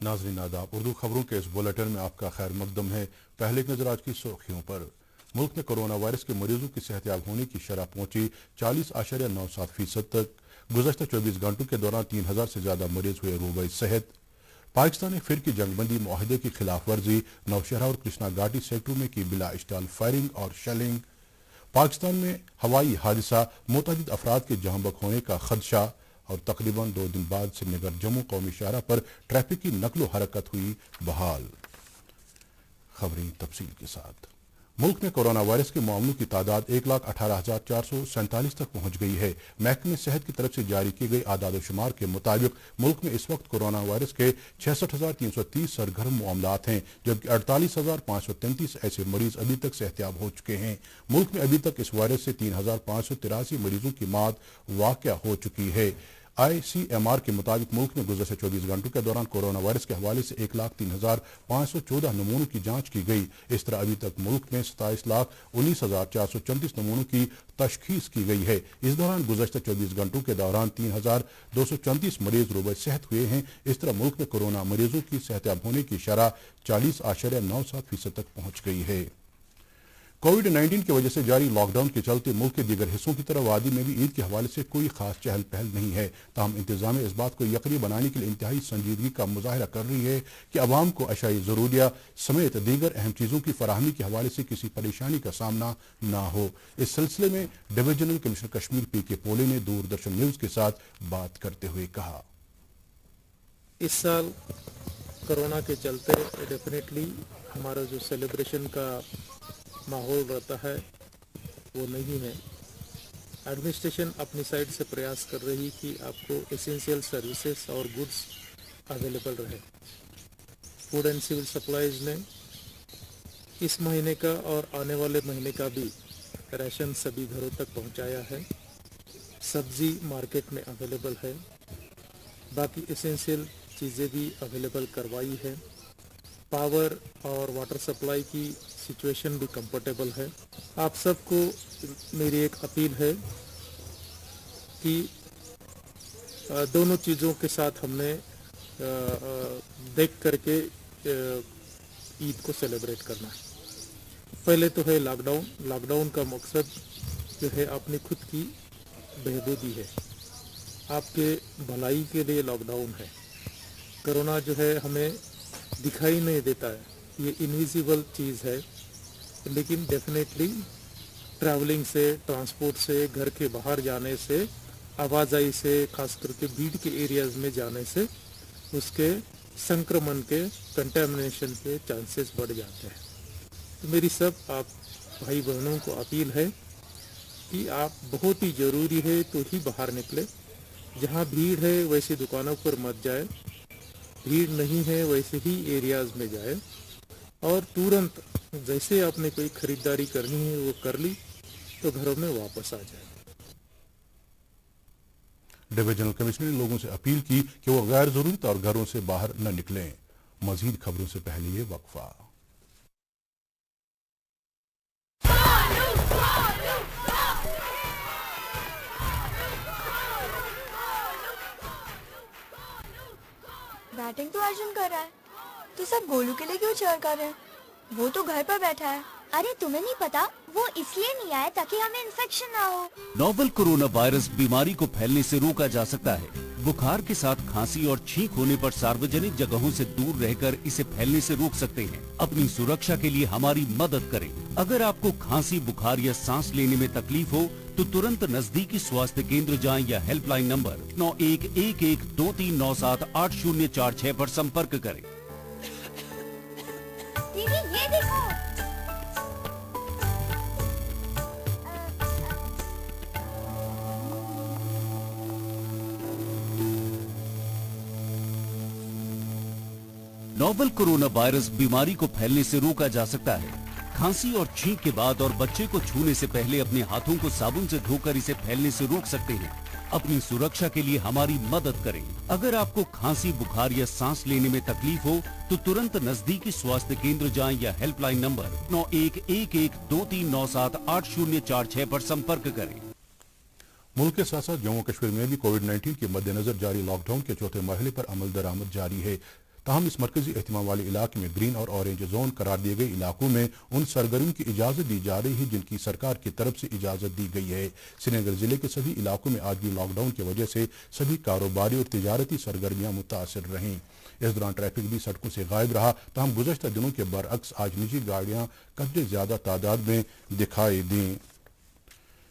नाज़रीन आदाब, उर्दू खबरों के इस बुलेटिन में आपका खैर मकदम है। पहले एक नजर आज की सुर्खियों पर। मुल्क में कोरोना वायरस के मरीजों की सेहतयाब होने की शरह पहुंची 40.97% तक। गुज़श्ता 24 घंटों के दौरान 3000 से ज्यादा मरीज हुए रोबे सेहत। पाकिस्तान ने फिर की जंगबंदी मुआहदे की खिलाफ वर्जी, नौशहरा और कृष्णा घाटी सेक्टरों में की बिला इश्ताल फायरिंग और शेलिंग। पाकिस्तान में हवाई हादसा, मुतअद्दिद अफराद के जहां बक होने का खदशा। और तकरीबन 2 दिन बाद श्रीनगर जम्मू कौमी शाहरा पर ट्रैफिक की नकलो हरकत हुई बहाल। खबरें तफसील के साथ। मुल्क में कोरोना वायरस के मामलों की तादाद 1,18,447 तक पहुंच गई है। महकमे सेहत की तरफ से जारी की गई आदाद शुमार के मुताबिक मुल्क में इस वक्त कोरोना वायरस के 66,330 सरगर्म मामलात हैं, जबकि 48,533 ऐसे मरीज अभी तक सेहतयाब हो चुके हैं। मुल्क में अभी तक इस वायरस से 3,583 मरीजों की मौत वाक़या हो चुकी है। ICMR के मुताबिक मुल्क में गुज़श्ता 24 घंटों के दौरान कोरोना वायरस के हवाले से 1,03,514 नमूनों की जांच की गई। इस तरह अभी तक मुल्क में 27,19,434 नमूनों की तशखीस की गई है। इस दौरान गुज़श्ता 24 घंटों के दौरान 3,234 मरीज रोबे सेहत हुए हैं। इस तरह मुल्क में कोरोना मरीजों की सेहतयाब होने की शरह 40.97% तक पहुंच गई है। कोविड-19 की वजह से जारी लॉकडाउन के चलते मुल्क के दीगर हिस्सों की तरह वादी में भी ईद के हवाले से कोई खास चहल पहल नहीं है। ताहम इंतजामिया इस बात को यकीनी बनाने के लिए इंतहाई संजीदगी का मुजाहरा कर रही है कि अवाम को अशाई ज़रूरियात समेत दीगर अहम चीज़ों की फराहमी के हवाले से किसी परेशानी का सामना न हो। इस सिलसिले में डिवीजनल कमिश्नर कश्मीर PK पोले ने दूरदर्शन न्यूज़ के साथ बात करते हुए कहा, इस साल कोरोना के चलते डेफिनेटली हमारा जो सेलिब्रेशन का माहौल रहता है वो नहीं है। एडमिनिस्ट्रेशन अपनी साइड से प्रयास कर रही कि आपको एसेंशियल सर्विसेज और गुड्स अवेलेबल रहे। फूड एंड सिविल सप्लाईज ने इस महीने का और आने वाले महीने का भी राशन सभी घरों तक पहुंचाया है। सब्जी मार्केट में अवेलेबल है, बाकी एसेंशियल चीज़ें भी अवेलेबल करवाई है। पावर और वाटर सप्लाई की सिचुएशन भी कंफर्टेबल है। आप सबको मेरी एक अपील है कि दोनों चीज़ों के साथ हमने देख करके ईद को सेलिब्रेट करना है। पहले तो है लॉकडाउन। लॉकडाउन का मकसद जो है अपनी खुद की बहबूदी है, आपके भलाई के लिए लॉकडाउन है। कोरोना जो है हमें दिखाई नहीं देता है, ये इनविजिबल चीज़ है, लेकिन डेफिनेटली ट्रैवलिंग से, ट्रांसपोर्ट से, घर के बाहर जाने से, आवाजाही से, खास करके भीड़ के एरियाज में जाने से उसके संक्रमण के, कंटेमिनेशन के चांसेस बढ़ जाते हैं। तो मेरी सब आप भाई बहनों को अपील है कि आप बहुत ही ज़रूरी है तो ही बाहर निकले। जहाँ भीड़ है वैसी दुकानों पर मत जाए, भीड़ नहीं है वैसे ही एरियाज में जाए, और तुरंत जैसे आपने कोई खरीदारी करनी है वो कर ली तो घरों में वापस आ जाए। डिवीजनल कमिश्नर ने लोगों से अपील की कि वो गैर जरूरी तौर घरों से बाहर न निकलें। मजीद खबरों से पहले ये वक्फा। बैटिंग तो अर्जुन कर रहा है, तो सब गोलू के लिए क्यों चीयर कर रहे हैं? वो तो घर पर बैठा है। अरे तुम्हें नहीं पता, वो इसलिए नहीं आया ताकि हमें इन्फेक्शन ना हो। नोवल कोरोना वायरस बीमारी को फैलने से रोका जा सकता है। बुखार के साथ खांसी और छींक होने पर सार्वजनिक जगहों से दूर रहकर इसे फैलने से रोक सकते हैं। अपनी सुरक्षा के लिए हमारी मदद करें। अगर आपको खांसी, बुखार या सांस लेने में तकलीफ हो तो तुरंत नजदीकी स्वास्थ्य केंद्र जाएं या हेल्पलाइन नंबर 911123978046 पर संपर्क करें। दीदी ये देखो। नोवल कोरोना वायरस बीमारी को फैलने से रोका जा सकता है। खांसी और छींक के बाद और बच्चे को छूने से पहले अपने हाथों को साबुन से धोकर इसे फैलने से रोक सकते हैं। अपनी सुरक्षा के लिए हमारी मदद करें। अगर आपको खांसी, बुखार या सांस लेने में तकलीफ हो तो तुरंत नजदीकी स्वास्थ्य केंद्र जाएं या हेल्पलाइन नंबर 911123978046 पर संपर्क करें। मुल्क के साथ साथ जम्मू कश्मीर में भी कोविड-19 के मद्देनजर जारी लॉकडाउन के चौथे मरहले पर अमल दरामद जारी है। تاہم اس مرکزی اہتمام والے علاقے میں گرین اور اورنج زون قرار دیے گئے علاقوں میں ان سرگرمیوں کی اجازت دی جا رہی ہے جن کی سرکار کی طرف سے اجازت دی گئی ہے۔ سری نگر ضلع کے سبھی علاقوں میں آج بھی لاک ڈاؤن کی وجہ سے سبھی کاروباری اور تجارتی سرگرمیاں متاثر رہیں۔ اس دوران ٹریفک بھی سڑکوں سے غائب رہا، تاہم گزشتہ دنوں کے برعکس آج نجی گاڑیاں قدرے زیادہ تعداد میں دکھائی دیں۔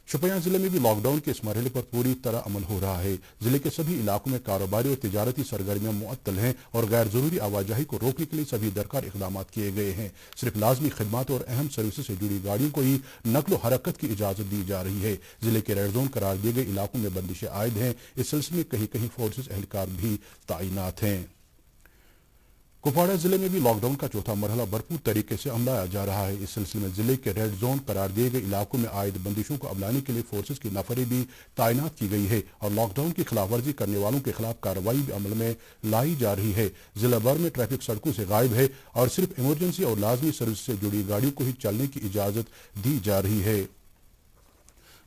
شوپیان ضلع میں بھی لاک ڈاؤن کے اس مرحلے پر پوری طرح عمل ہو رہا ہے۔ ضلع کے سبھی علاقوں میں کاروباری اور تجارتی سرگرمیاں معطل ہیں اور غیر ضروری آواجاہی کو روکنے کے لیے سبھی درکار اقدامات کیے گئے ہیں۔ صرف لازمی خدمات اور اہم سروسز سے جڑی گاڑیوں کو ہی نقل و حرکت کی اجازت دی جا رہی ہے۔ ضلع کے ریڈ زون قرار دیے گئے علاقوں میں بندشیں عائد ہیں۔ اس سلسلے میں کہیں کہیں فورسز اہلکار بھی تعینات ہیں۔ کپواڑہ ضلع میں بھی لاک ڈاؤن کا چوتھا مرحلہ بھرپور طریقے سے عملایا جا رہا ہے۔ اس سلسلے میں ضلع کے ریڈ زون قرار دیے گئے علاقوں میں عائد بندشوں کو ابلانے کے لیے فورسز کی نفریں بھی تعینات کی گئی ہے اور لاک ڈاؤن کی خلاف ورزی کرنے والوں کے خلاف کارروائی بھی عمل میں لائی جا رہی ہے۔ ضلع بھر میں ٹریفک سڑکوں سے غائب ہے اور صرف ایمرجنسی اور لازمی سروس سے جڑی گاڑیوں کو ہی چلنے کی اجازت دی جا رہی ہے۔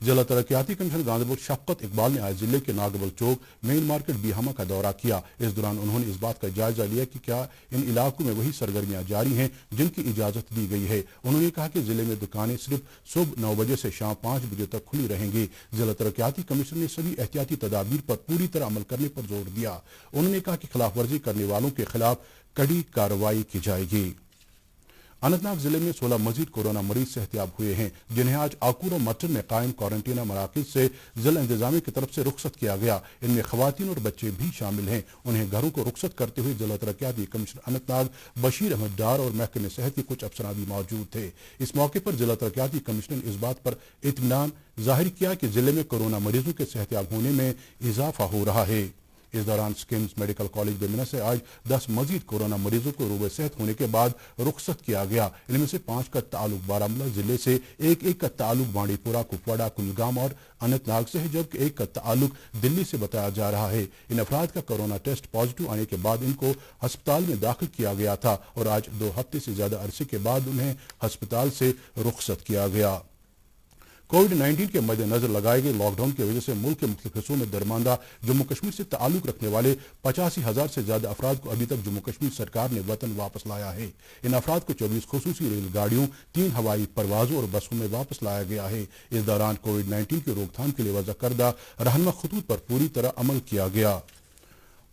ضلع ترقیاتی کمیشنر گاندربل شفقت اقبال نے آج ضلع کے ناگبل چوک مین مارکیٹ بیہامہ کا دورہ کیا۔ اس دوران انہوں نے اس بات کا جائزہ لیا کہ کیا ان علاقوں میں وہی سرگرمیاں جاری ہیں جن کی اجازت دی گئی ہے۔ انہوں نے کہا کہ ضلع میں دکانیں صرف صبح 9 بجے سے شام 5 بجے تک کھلی رہیں گی۔ ضلع ترقیاتی کمیشنر نے سبھی احتیاطی تدابیر پر پوری طرح عمل کرنے پر زور دیا۔ انہوں نے کہا کہ خلاف ورزی کرنے والوں کے خلاف کڑی کارروائی کی جائے گی۔ اننت ناگ ضلع میں 16 مزید کورونا مریض صحتیاب ہوئے ہیں جنہیں آج آکور و مرچن میں قائم کوارنٹینہ مراکز سے ضلع انتظامیہ کی طرف سے رخصت کیا گیا۔ ان میں خواتین اور بچے بھی شامل ہیں۔ انہیں گھروں کو رخصت کرتے ہوئے ضلع ترقیاتی کمشنر اننت ناگ بشیر احمد ڈار اور محکمہ صحت کے کچھ افسران بھی موجود تھے۔ اس موقع پر ضلع ترقیاتی کمشنر نے اس بات پر اطمینان ظاہر کیا کہ ضلع میں کورونا مریضوں کے صحتیاب ہونے میں اضافہ ہو رہا ہے۔ اس دوران سکمز میڈیکل کالج بیمنا سے آج 10 مزید کورونا مریضوں کو روبہ صحت ہونے کے بعد رخصت کیا گیا۔ ان میں سے 5 کا تعلق بارہمولہ ضلع سے، ایک کا تعلق بانڈی پورہ، کپواڑہ، کلگام اور اننت ناگ سے ہے، جبکہ ایک کا تعلق دلی سے بتایا جا رہا ہے۔ ان افراد کا کورونا ٹیسٹ پازیٹیو آنے کے بعد ان کو ہسپتال میں داخل کیا گیا تھا اور آج 2 ہفتے سے زیادہ عرصے کے بعد انہیں ہسپتال سے رخصت کیا گیا۔ کووڈ-19 کے مد نظر لگائے گئے لاک ڈاؤن کی وجہ سے ملک کے مختلف حصوں میں درماندہ جموں کشمیر سے تعلق رکھنے والے 85,000 سے زیادہ افراد کو ابھی تک جموں کشمیر سرکار نے وطن واپس لایا ہے۔ ان افراد کو 24 خصوصی ریل گاڑیوں، 3 ہوائی پروازوں اور بسوں میں واپس لایا گیا ہے۔ اس دوران کووڈ-19 کی روک تھام کے لیے وضع کردہ رہنما خطوط پر پوری طرح عمل کیا گیا۔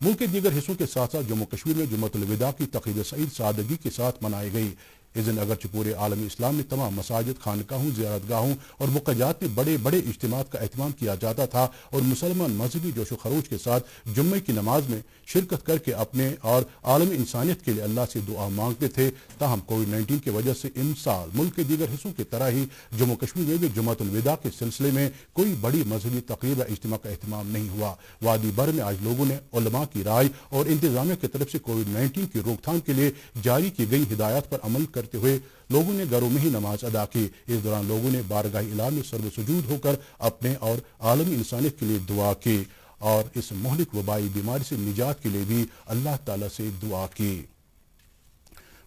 ملک کے دیگر حصوں کے ساتھ ساتھ جموں کشمیر میں جمعۃ الوداع کی تقریب سعید سادگی کے ساتھ منائی گئی۔ اس دن اگرچہ پورے عالم اسلام میں تمام مساجد، خانقاہوں، زیارت گاہوں اور بقیات میں بڑے بڑے اجتماعات کا اہتمام کیا جاتا تھا اور مسلمان مذہبی جوش و خروش کے ساتھ جمعے کی نماز میں شرکت کر کے اپنے اور عالم انسانیت کے لیے اللہ سے دعا مانگتے تھے، تاہم کووڈ-19 کی وجہ سے ان سال ملک کے دیگر حصوں کی طرح ہی جموں کشمیر میں بھی جمعۃ الوداع کے سلسلے میں کوئی بڑی مذہبی تقریب یا اجتماع کا اہتمام نہیں ہوا۔ وادی بھر میں آج لوگوں نے علماء کی رائے اور انتظامیہ کی طرف سے کووڈ-19 کی روک تھام کے لیے جاری کی گئی ہدایات پر عمل کرتے ہوئے لوگوں نے گھروں میں ہی نماز ادا کی۔ اس دوران لوگوں نے بارگاہ الہ میں سر سجود ہو کر اپنے اور عالمی انسانیت کے لیے دعا کی اور اس مہلک وبائی بیماری سے نجات کے لیے بھی اللہ تعالیٰ سے دعا کی۔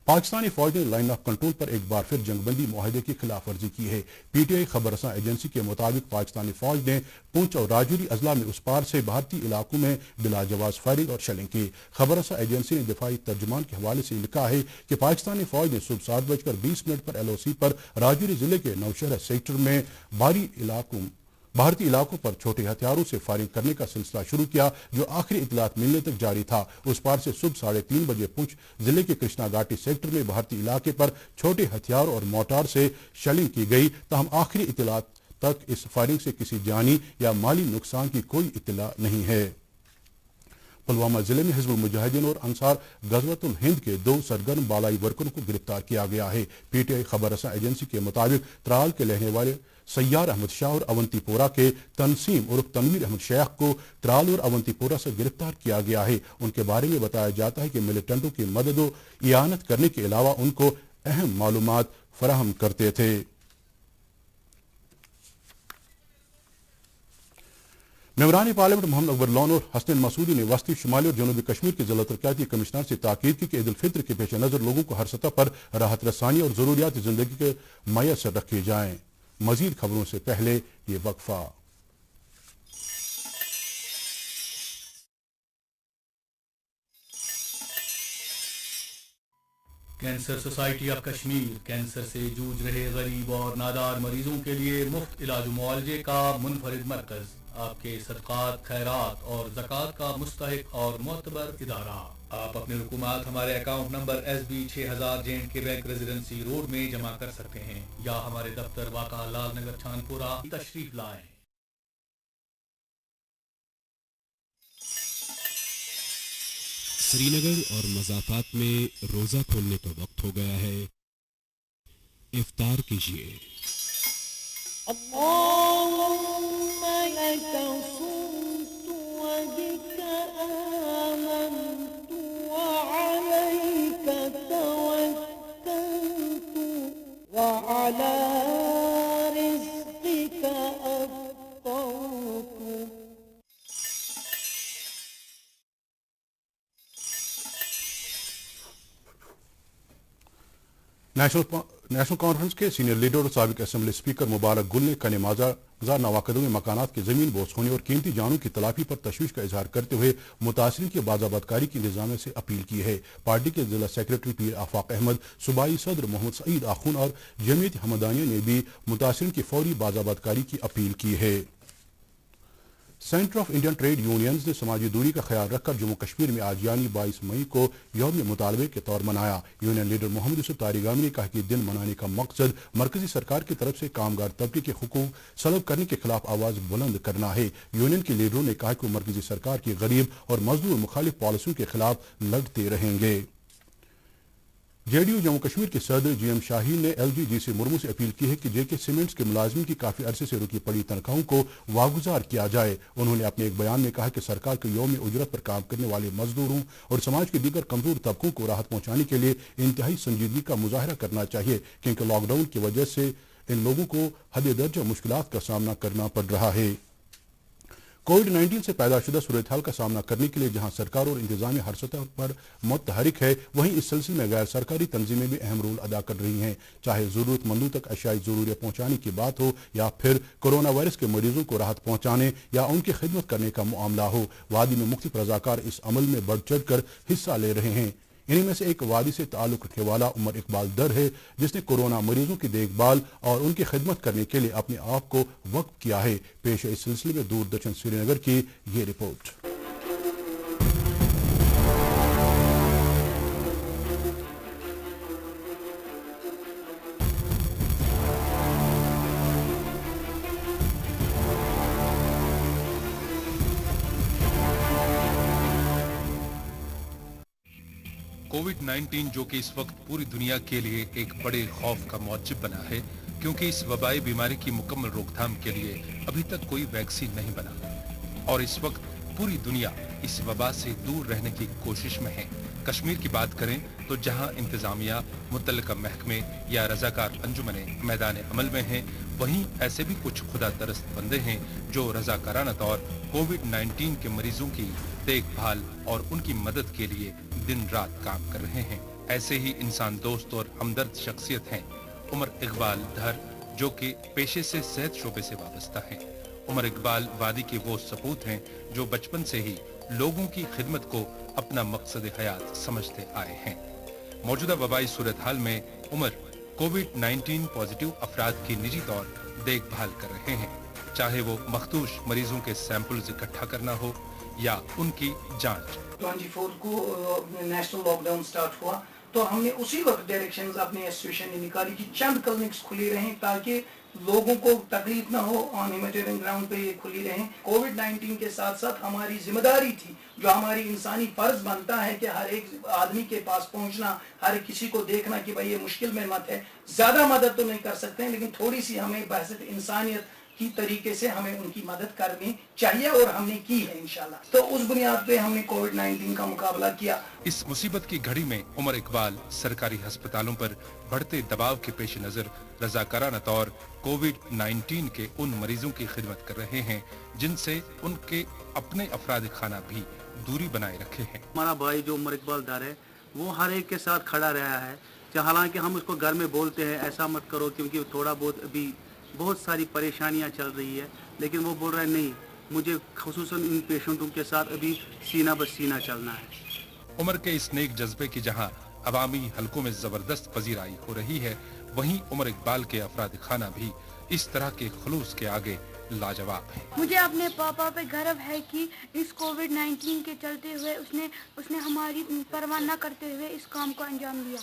پاکستانی فوج نے لائن آف کنٹرول پر ایک بار پھر جنگ بندی معاہدے کی خلاف ورزی کی ہے۔ پی ٹی آئی خبر رساں ایجنسی کے مطابق پاکستانی فوج نے پونچھ اور راجوری اضلاع میں اس پار سے بھارتی علاقوں میں بلا جواز فائرنگ اور شیلنگ کی۔ خبر رساں ایجنسی نے دفاعی ترجمان کے حوالے سے لکھا ہے کہ پاکستانی فوج نے صبح 7:20 پر LOC پر راجوری ضلع کے نوشہرہ سیکٹر میں بھارتی علاقوں پر چھوٹے ہتھیاروں سے فائرنگ کرنے کا سلسلہ شروع کیا، جو آخری اطلاعات ملنے تک جاری تھا۔ اس پار سے صبح 3:30 بجے پونچھ ضلع کے کرشنا گھاٹی سیکٹر میں بھارتی علاقے پر چھوٹے ہتھیار اور موٹار سے شیلنگ کی گئی، تاہم آخری اطلاعات تک اس فائرنگ سے کسی جانی یا مالی نقصان کی کوئی اطلاع نہیں ہے۔ پلوامہ ضلع میں حزب المجاہدین اور انصار غزوۃ الہند کے 2 سرگرم بالائی ورکروں کو گرفتار کیا گیا ہے۔ پی ٹی آئی خبر رساں ایجنسی کے مطابق ترال کے رہنے والے سیار احمد شاہ اور اونتی پورہ کے تنسیم عرف تنویر احمد شیخ کو ترال اور اونتی پورہ سے گرفتار کیا گیا ہے۔ ان کے بارے میں بتایا جاتا ہے کہ ملیٹنٹوں کی مدد و اعانت کرنے کے علاوہ ان کو اہم معلومات فراہم کرتے تھے۔ ممبران پارلیمنٹ محمد اکبر لون اور حسن مسعودی نے وسطی، شمالی اور جنوبی کشمیر کے ضلع ترقیاتی کمشنر سے تاکید کی کہ عید الفطر کے پیش نظر لوگوں کو ہر سطح پر راحت رسانی اور ضروریات زندگی کے میسر رکھے جائیں۔ مزید خبروں سے پہلے یہ وقفہ۔ Cancer society of Kashmir cancer से जूझ रहे गरीब और नादार मरीजों के लिए मुफ्त इलाज मुआलजे का मुनफरिद मरकज, आपके सदकात, खैरात और ज़कात का मुस्तहिक और मोतबर इदारा। आप अपने रकूमात हमारे account number SB 6000 J&K bank residency road में जमा कर सकते हैं या हमारे दफ्तर वाक़ा लाल नगर छानपुरा तशरीफ लाएं। श्रीनगर और मज़ाफ़ात में रोज़ा खोलने का वक्त हो गया है। इफ्तार कीजिए। नेशनल कॉन्फ्रेंस के सीनियर लीडर और साबिक असेंबली स्पीकर मुबारक गुल ने कने माजा नवाकदों में मकानात की जमीन बोझ होने और कीमती जानों की तलाफी पर तशवीश का इजहार करते हुए मुतासरीन की बाज़ाबतकारी की इंतजामिया से अपील की है। पार्टी के जिला सेक्रेटरी पीर आफाक अहमद, सूबाई सदर मोहम्मद सईद आखून और जमीयत हमदानिया ने भी मुतासरीन की फौरी बाज़ाबतकारी की अपील की है। Centre of Indian trade unions ने समाजी दूरी का ख्याल रखकर जम्मू कश्मीर में आज यानी 22 मई को यौम मुतालबे के तौर मनाया। यूनियन लीडर मोहम्मद यूसुफ तारिगामी ने कहा कि दिन मनाने का मकसद मरकजी सरकार की तरफ से कामगार तबके के हुकूक सलब करने के खिलाफ आवाज बुलंद करना है। यूनियन के लीडरों ने कहा कि वो मरकजी सरकार की गरीब और मजदूर मुखालिफ पॉलिसियों के खिलाफ लड़ते रहेंगे। जेडीयू जम्मू कश्मीर के सदर GM शाहीन ने LGGC मुर्मू से अपील की है कि JK सीमेंट्स के मुलाजिम की काफी अरसे से रुकी पड़ी तनख्वाहों को वागुजार किया जाए। उन्होंने अपने एक बयान में कहा कि सरकार को यौम उजरत पर काम करने वाले मजदूरों और समाज के दीगर कमजोर तबकों को राहत पहुंचाने के लिए इंतहाई संजीदगी का मुजाहरा करना चाहिए, क्योंकि लॉकडाउन की वजह से इन लोगों को हद दर्जा मुश्किलात का सामना करना पड़ रहा है। कोविड-19 से पैदा शुदा सूरत हाल का सामना करने के लिए जहां सरकार और इंतजामिया हर सतह पर मुतहरिक है, वहीं इस सिलसिले में गैर सरकारी तंजीमें भी अहम रोल अदा कर रही हैं। चाहे जरूरतमंदों तक अशियाई जरूरियात पहुंचाने की बात हो या फिर कोरोना वायरस के मरीजों को राहत पहुंचाने या उनकी खिदमत करने का मामला हो, वादी में मुख्तलिफ रजाकार इस अमल में बढ़ चढ़ कर हिस्सा ले रहे हैं। इन्हीं में से एक वादी से ताल्लुक रखने वाला उमर इकबाल दर है, जिसने कोरोना मरीजों की देखभाल और उनकी खिदमत करने के लिए अपने आप को वक्फ किया है। पेश है इस सिलसिले में दूरदर्शन श्रीनगर की ये रिपोर्ट। कोविड-19 जो कि इस वक्त पूरी दुनिया के लिए एक बड़े खौफ का मौजब बना है, क्योंकि इस वबाई बीमारी की मुकम्मल रोकथाम के लिए अभी तक कोई वैक्सीन नहीं बना और इस वक्त पूरी दुनिया इस वबा से दूर रहने की कोशिश में है। कश्मीर की बात करें तो जहां इंतजामिया, मुतल्लिका महकमे या रजाकार अंजुमने मैदान अमल में हैं, वहीं ऐसे भी कुछ खुदा तरस्त बंदे हैं जो रजाकाराना तौर कोविड-19 के मरीजों की देखभाल और उनकी मदद के लिए दिन रात काम कर रहे हैं। ऐसे ही इंसान दोस्त और हमदर्द शख्सियत हैं उमर इकबाल धर, जो कि पेशे से सेहत शोबे से वाबस्ता हैं। उमर इकबाल वादी के वो सपूत हैं जो बचपन से ही लोगों की खिदमत को अपना मकसद हयात समझते आए हैं। मौजूदा वबाई सूरत हाल में उमर कोविड-19 पॉजिटिव अफराद की निजी तौर देखभाल कर रहे हैं, चाहे वो मखदूश मरीजों के सैंपल्स इकट्ठा करना हो या उनकी जांच। 24 को नेशनल लॉकडाउन स्टार्ट हुआ तो हमने उसी वक्त डायरेक्शंस अपने एसोसिएशन ने निकाली कि चंद क्लिनिक्स खुली रहें ताकि लोगों को तकलीफ ना हो, ऑन ह्यूमैनिटेरियन ग्राउंड पे ये खुली रहें। कोविड-19 के साथ साथ हमारी जिम्मेदारी थी, जो हमारी इंसानी फर्ज बनता है कि हर एक आदमी के पास पहुंचना, हर किसी को देखना कि भाई ये मुश्किल में मत है। ज्यादा मदद तो नहीं कर सकते हैं, लेकिन थोड़ी सी हमें बहसत इंसानियत की तरीके से हमें उनकी मदद करनी चाहिए और हमने की है इंशाल्लाह। तो उस बुनियाद पे हमने कोविड-19 का मुकाबला किया। इस मुसीबत की घड़ी में उमर इकबाल सरकारी अस्पतालों पर बढ़ते दबाव के पेश नजर रजाकाराना तौर कोविड-19 के उन मरीजों की खिदमत कर रहे हैं जिनसे उनके अपने अफराद खाना भी दूरी बनाए रखे हैं। हमारा भाई जो उमर इकबाल दार है वो हर एक के साथ खड़ा रहा है, हालांकि हम उसको घर में बोलते हैं ऐसा मत करो क्योंकि थोड़ा बहुत अभी बहुत सारी परेशानियां चल रही है, लेकिन वो बोल रहा है नहीं, मुझे खुसूसन इन पेशेंटों के साथ अभी सीना बस सीना चलना है। उमर के इस नेक जज्बे की जहां अवामी हलकों में जबरदस्त पजीराई हो रही है, वहीं उमर इकबाल के अफराद खाना भी इस तरह के खलूस के आगे लाजवाब है। मुझे अपने पापा पे गर्व है कि इस कोविड-19 के चलते हुए उसने हमारी परवाह न करते हुए इस काम को अंजाम दिया।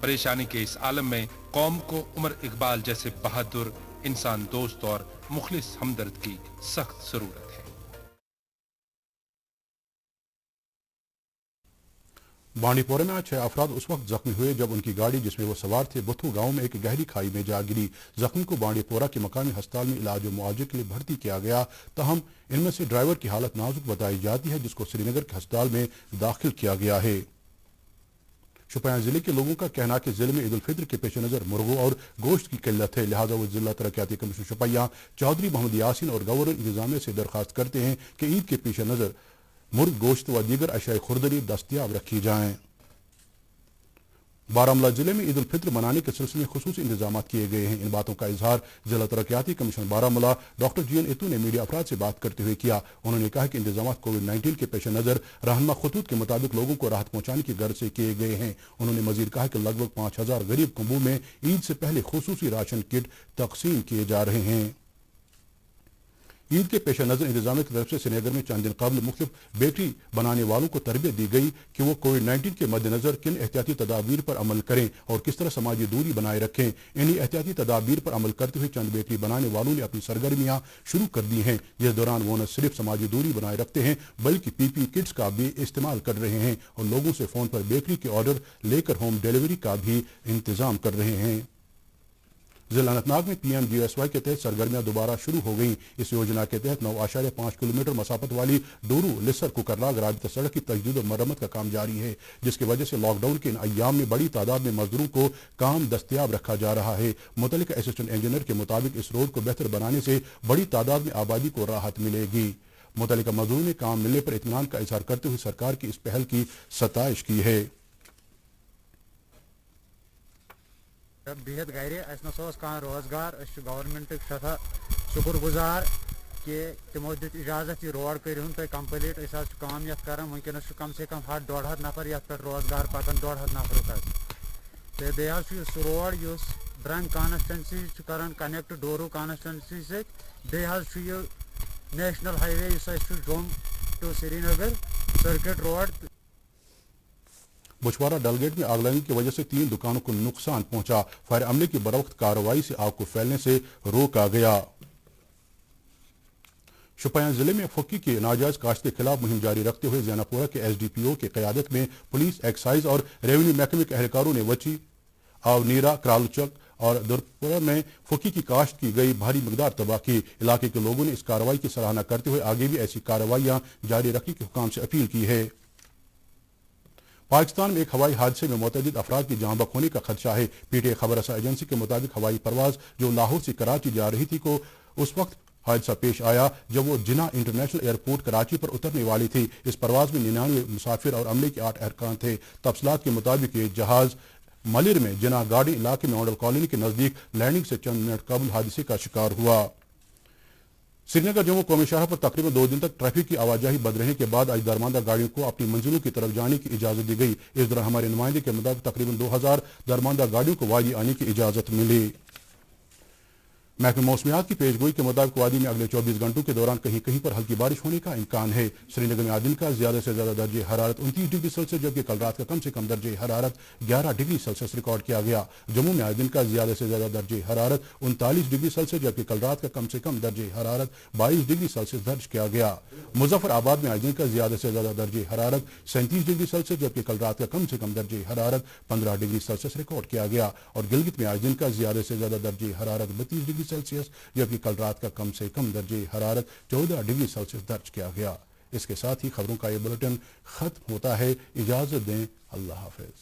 परेशानी के इस आलम में कौम को उमर इकबाल जैसे बहादुर, इंसान दोस्त और मुखलिस हमदर्द की सख्त जरूरत है। बांडीपोरा में आज 6 अफराद उस वक्त जख्मी हुए जब उनकी गाड़ी जिसमें वो सवार थे बुथू गांव में एक गहरी खाई में जा गिरी। जख्मी को बांडीपोरा के मकामी अस्पताल में इलाज और मुआवजे के लिए भर्ती किया गया, ताहम इनमें से ड्राइवर की हालत नाजुक बताई जाती है, जिसको श्रीनगर के अस्पताल में दाखिल किया गया है। शोपियां जिले के लोगों का कहना है कि जिले में ईद उल फित्र के पेश नजर मुर्गों और गोश्त की किल्लत है, लिहाजा वो जिला तरक्याती कमीशन शोपियां चौधरी मोहम्मद यासीन और गवर्नर इंतजामिया से दरखास्त करते हैं कि ईद के पेश नजर मुर्ग गोश्त व दीगर अशाए खुर्दरी दस्तियाब रखी जाएं। बारामूला जिले में ईद उल फित्र मनाने के सिलसिले में खुसूसी इंतजाम किए गए हैं। इन बातों का इजहार जिला तरक्याती कमीशन बारामूला डॉक्टर GN इतू ने मीडिया अफराद से बात करते हुए किया। उन्होंने कहा कि इंतजाम कोविड-19 के पेश नजर रहनुमा खतूत के मुताबिक लोगों को राहत पहुंचाने की गर्ज से किए गए हैं। उन्होंने मजीद कहा कि लगभग 5000 गरीब कुंबों में ईद से पहले खुसूसी राशन किट तकसीम किए जा रहे हैं। ईद के पेश नजर इंतजामिया की तरफ से श्रीनगर में चंद दिन कबल मुख्तलिफ बेकरी बनाने वालों को तरबियत दी गई कि वो कोविड-19 के मद्देनजर किन एहतियाती तदाबीर पर अमल करें और किस तरह समाजी दूरी बनाए रखें। इन्हीं एहतियाती तदाबीर पर अमल करते हुए चंद बेकरी बनाने वालों ने अपनी सरगर्मियां शुरू कर दी हैं, जिस दौरान वो न सिर्फ समाजी दूरी बनाए रखते हैं बल्कि PPE किट्स का भी इस्तेमाल कर रहे हैं और लोगों से फोन पर बेकरी के ऑर्डर लेकर होम डिलीवरी का भी इंतजाम कर रहे हैं। जिला अनंतनाग में PMGSY के तहत सरगर्मियां दोबारा शुरू हो गई। इस योजना के तहत 9.5 किलोमीटर मसाफत वाली डोरू लिसर कुकरनाग राबिता सड़क की तजदीद और मरम्मत का काम जारी है, जिसकी वजह से लॉकडाउन के इन अय्याम में बड़ी तादाद में मजदूरों को काम दस्तियाब रखा जा रहा है। मुतल्लिका असिस्टेंट इंजीनियर के मुताबिक इस रोड को बेहतर बनाने से बड़ी तादाद में आबादी को राहत मिलेगी। मुतल्लिका मजदूरों ने काम मिलने पर इत्मीनान का इजहार करते हुए सरकार की इस पहल की सताइश की है। बिहत गर रोजगार गवर्नमेंट सदा शुक्र गुजार कि तमो दित इजाजत यह रोड कर कम्प्लीट काम कर वनस कम से कम 100-150 नफर ये पे रोजगार पकान 150 नफर तो बे रोड ब्रंग कानस्टेंसी कर कनेक्ट डोरू कानस्टेंसी से national highway Jammu to Srinagar circuit road. Buchwara Dalgate में आगलगी की वजह से 3 दुकानों को नुकसान पहुंचा। फायर अमले की बरवक्त कार्रवाई से आग को फैलने से रोका गया। शोपियां जिले में फुक्की के नाजायज काश्त के खिलाफ मुहिम जारी रखते हुए जैनापुरा के SDPO की क़यादत में पुलिस, एक्साइज और रेवेन्यू महकमे के एहलकारों ने वची, आवनीरा, करालचक और दुरपुरा में फुक्की की काश्त की गई भारी मकदार तबाह की। इलाके के लोगों ने इस कार्रवाई की सराहना करते हुए आगे भी ऐसी कार्रवाइयां जारी रखने के हुक्म से अपील की है। पाकिस्तान में एक हवाई हादसे में मुतअद्दिद अफराद की जान बक होने का खदशा है। PTI खबर रसा एजेंसी के मुताबिक हवाई परवाज जो लाहौर से कराची जा रही थी को उस वक्त हादसा पेश आया जब वो जिना इंटरनेशनल एयरपोर्ट कराची पर उतरने वाली थी। इस परवाज में 99 मुसाफिर और अमले के 8 अरकान थे। तफसीलात के मुताबिक ये जहाज मलिर में जिना गार्डन इलाके में मॉडल कॉलोनी के नजदीक लैंडिंग से चंद मिनट कबल हादसे का शिकार हुआ। श्रीनगर जम्मू कौमी शाहराह पर तकरीबन 2 दिन तक ट्रैफिक की आवाजाही बंद रहने के बाद आज दरमांदा गाड़ियों को अपनी मंजिलों की तरफ जाने की इजाजत दी गई। इस दौरान हमारे नुमाइंदे के मुताबिक तकरीबन 2000 दरमांदा गाड़ियों को वादी आने की इजाजत मिली। महकमे मौसमियात की पेशगोई के मुताबिक वादी में अगले 24 घंटों के दौरान कहीं कहीं पर हल्की बारिश होने का इम्कान है। श्रीनगर में आज दिन का ज्यादा से ज्यादा दर्जे हरारत 29 डिग्री सेल्सियस जबकि कल रात का कम से कम दर्जे हरारत 11 डिग्री सेल्सियस रिकॉर्ड किया गया। जम्मू में आज दिन का ज्यादा से ज्यादा दर्जे हरारत 39 डिग्री सेल्सियस जबकि कल रात का कम से कम दर्जे हरारत 22 डिग्री सेल्सियस दर्ज किया गया। मुजफ्फराबाद में आज दिन का ज्यादा से ज्यादा दर्जे हरारत 37 डिग्री सेल्सियस जबकि कल रात का कम से कम दर्जे हरारत 15 डिग्री सेल्सियस रिकॉर्ड किया गया और गिलगित में आज दिन का ज्यादा से ज्यादा दर्जे हरारत 32 डिग्री सेल्सियस जबकि कल रात का कम से कम दर्जे हरारत 14 डिग्री सेल्सियस दर्ज किया गया। इसके साथ ही खबरों का ये बुलेटिन खत्म होता है। इजाजत दें, अल्लाह हाफिज।